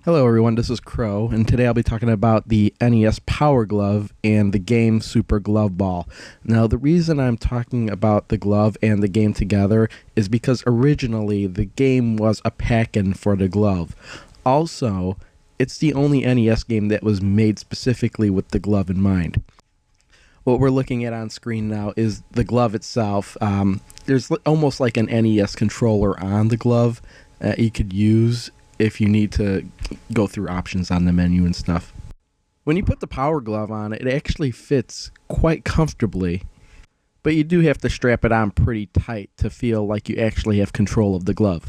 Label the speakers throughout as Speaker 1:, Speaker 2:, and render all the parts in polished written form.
Speaker 1: Hello everyone, this is Crow, and today I'll be talking about the Nes Power Glove and the game Super Glove Ball. Now, the reason I'm talking about the glove and the game together is because originally the game was a pack-in for the glove. Also, it's the only NES game that was made specifically with the glove in mind. What we're looking at on screen now is the glove itself. There's almost like an NES controller on the glove that you could use if you need to go through options on the menu and stuff. When you put the Power Glove on, it actually fits quite comfortably, but you do have to strap it on pretty tight to feel like you actually have control of the glove.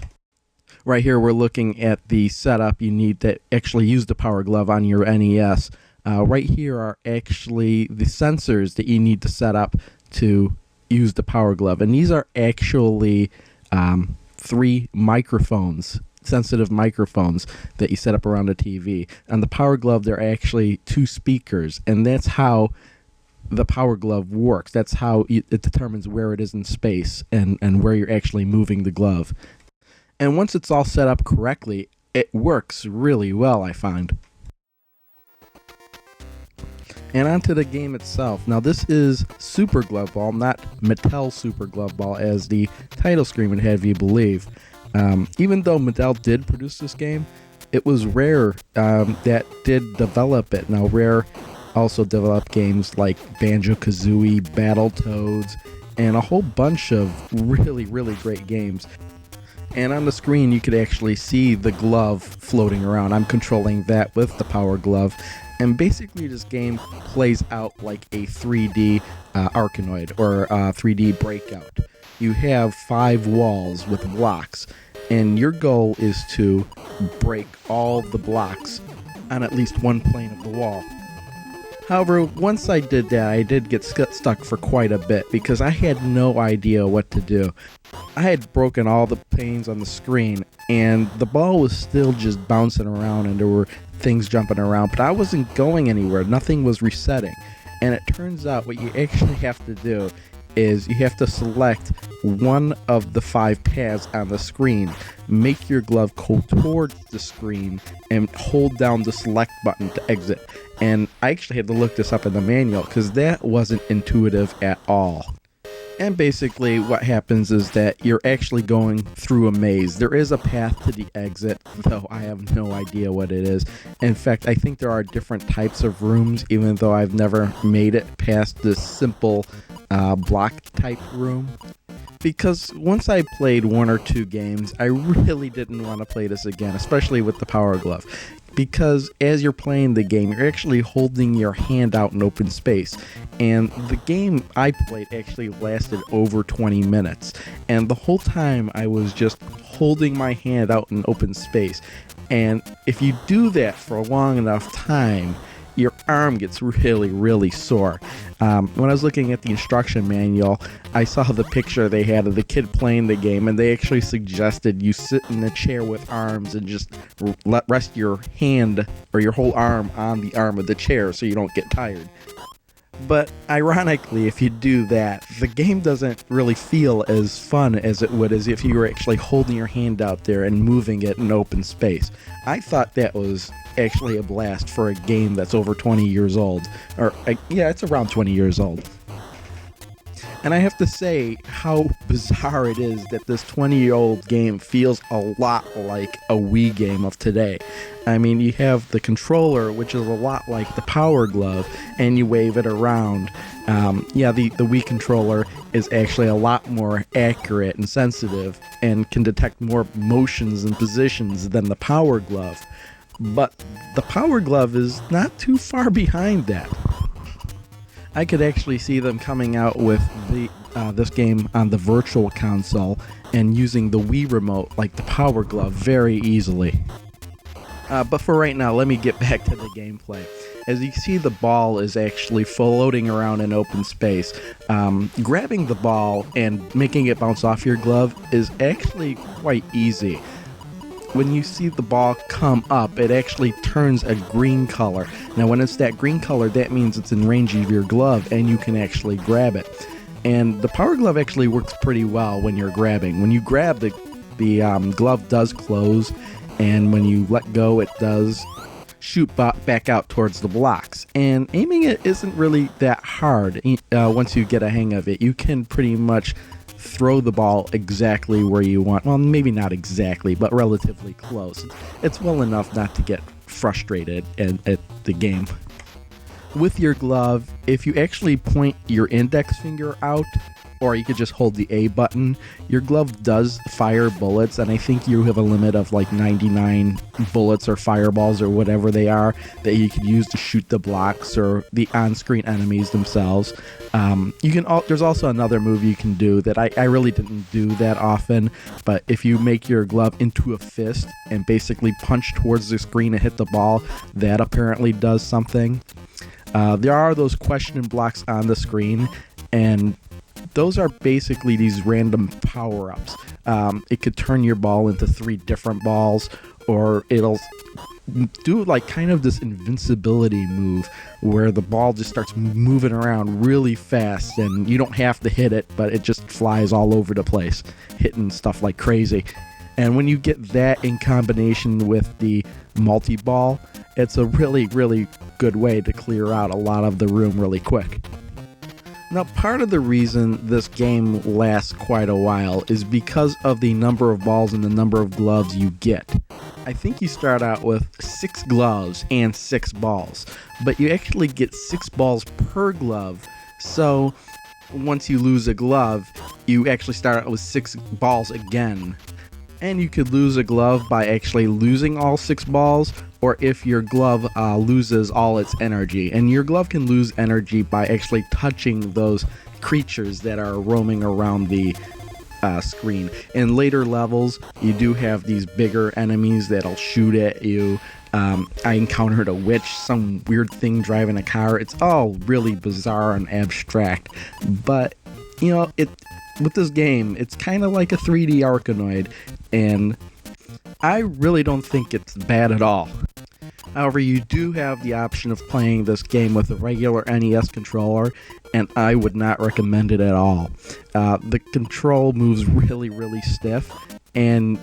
Speaker 1: Right here we're looking at the setup you need to actually use the Power Glove on your NES. Right here are actually the sensors that you need to set up to use the Power Glove, and these are actually 3 microphones, sensitive microphones that you set up around the TV. On the Power Glove, there are actually 2 speakers, and that's how the Power Glove works. That's how it determines where it is in space and where you're actually moving the glove. And once it's all set up correctly, it works really well, I find. And onto the game itself. Now, this is Super Glove Ball, not Mattel Super Glove Ball, as the title screen would have you believe. Even though Mattel did produce this game, it was Rare that did develop it. Now, Rare also developed games like Banjo-Kazooie, Battletoads, and a whole bunch of really, really great games. And on the screen, you could actually see the glove floating around. I'm controlling that with the Power Glove. And basically, this game plays out like a 3D Arkanoid or 3D Breakout. You have 5 walls with blocks, and your goal is to break all the blocks on at least one plane of the wall. However, once I did that, I did get stuck for quite a bit because I had no idea what to do. I had broken all the panes on the screen, and the ball was still just bouncing around, and there were things jumping around, but I wasn't going anywhere. Nothing was resetting. And it turns out what you actually have to do is you have to select one of the 5 paths on the screen, make your glove go towards the screen, and hold down the select button to exit. And I actually had to look this up in the manual because that wasn't intuitive at all. And basically what happens is that you're actually going through a maze. There is a path to the exit, though I have no idea what it is. In fact, I think there are different types of rooms, even though I've never made it past this simple block type room. Because once I played 1 or 2 games, I really didn't want to play this again, especially with the Power Glove. Because as you're playing the game, you're actually holding your hand out in open space. And the game I played actually lasted over 20 minutes. And the whole time I was just holding my hand out in open space. And if you do that for a long enough time, your arm gets really, really sore. When I was looking at the instruction manual, I saw the picture they had of the kid playing the game, and they actually suggested you sit in a chair with arms and just rest your hand or your whole arm on the arm of the chair so you don't get tired. But ironically, if you do that, the game doesn't really feel as fun as it would as if you were actually holding your hand out there and moving it in open space. I thought that was actually a blast for a game that's over 20 years old. Yeah, it's around 20 years old. And I have to say how bizarre it is that this 20-year-old game feels a lot like a Wii game of today. I mean, you have the controller, which is a lot like the Power Glove, and you wave it around. The Wii controller is actually a lot more accurate and sensitive and can detect more motions and positions than the Power Glove. But the Power Glove is not too far behind that. I could actually see them coming out with this game on the Virtual Console and using the Wii remote like the Power Glove very easily. But for right now, let me get back to the gameplay. As you see, the ball is actually floating around in open space. Grabbing the ball and making it bounce off your glove is actually quite easy. When you see the ball come up, it actually turns a green color. Now, when it's that green color, that means it's in range of your glove and you can actually grab it. And the Power Glove actually works pretty well when you're grabbing. When you grab, the glove does close, and when you let go, it does shoot back out towards the blocks. And aiming it isn't really that hard once you get a hang of it. You can pretty much throw the ball exactly where you want. Well, maybe not exactly, but relatively close. It's well enough not to get frustrated at the game. With your glove, if you actually point your index finger out, or you could just hold the A button, your glove does fire bullets, and I think you have a limit of like 99 bullets or fireballs or whatever they are that you could use to shoot the blocks or the on-screen enemies themselves. There's also another move you can do that I really didn't do that often, but if you make your glove into a fist and basically punch towards the screen and hit the ball, that apparently does something. There are those question blocks on the screen, and those are basically these random power-ups. It could turn your ball into 3 different balls, or it'll do like kind of this invincibility move where the ball just starts moving around really fast and you don't have to hit it, but it just flies all over the place, hitting stuff like crazy. And when you get that in combination with the multi-ball, it's a really, really good way to clear out a lot of the room really quick. Now, part of the reason this game lasts quite a while is because of the number of balls and the number of gloves you get. I think you start out with 6 gloves and 6 balls, but you actually get 6 balls per glove, so once you lose a glove, you actually start out with 6 balls again. And you could lose a glove by actually losing all 6 balls, or if your glove loses all its energy. And your glove can lose energy by actually touching those creatures that are roaming around the screen. In later levels, you do have these bigger enemies that'll shoot at you. I encountered a witch, some weird thing driving a car. It's all really bizarre and abstract. But, you know, with this game, it's kind of like a 3D Arkanoid, and I really don't think it's bad at all. However, you do have the option of playing this game with a regular NES controller, and I would not recommend it at all. The control moves really, really stiff, and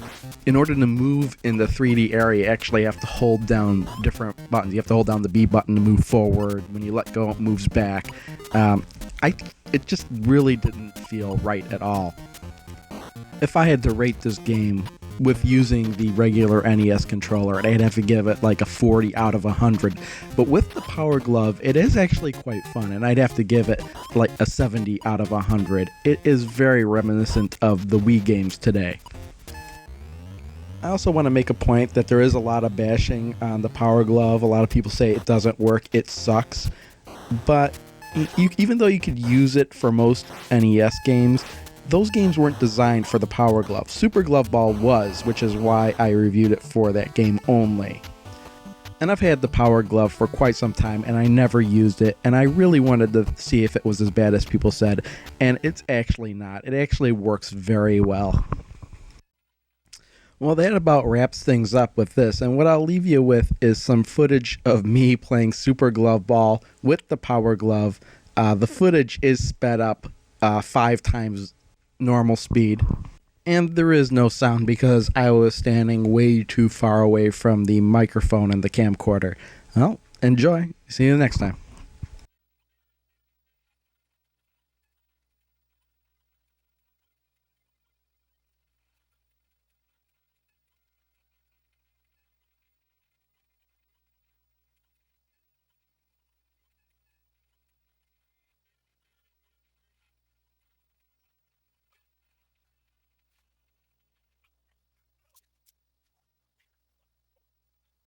Speaker 1: in order to move in the 3D area, you actually have to hold down different buttons. You have to hold down the B button to move forward. When you let go, it moves back. It just really didn't feel right at all. If I had to rate this game with using the regular NES controller, I'd have to give it like a 40 out of 100. But with the Power Glove, it is actually quite fun, and I'd have to give it like a 70 out of 100. It is very reminiscent of the Wii games today. I also want to make a point that there is a lot of bashing on the Power Glove. A lot of people say it doesn't work, it sucks. But even though you could use it for most NES games, those games weren't designed for the Power Glove. Super Glove Ball was, which is why I reviewed it for that game only. And I've had the Power Glove for quite some time, and I never used it, and I really wanted to see if it was as bad as people said, and it's actually not. It actually works very well. Well, that about wraps things up with this, and what I'll leave you with is some footage of me playing Super Glove Ball with the Power Glove. The footage is sped up 5 times normal speed, and there is no sound because I was standing way too far away from the microphone and the camcorder. Well, enjoy. See you next time.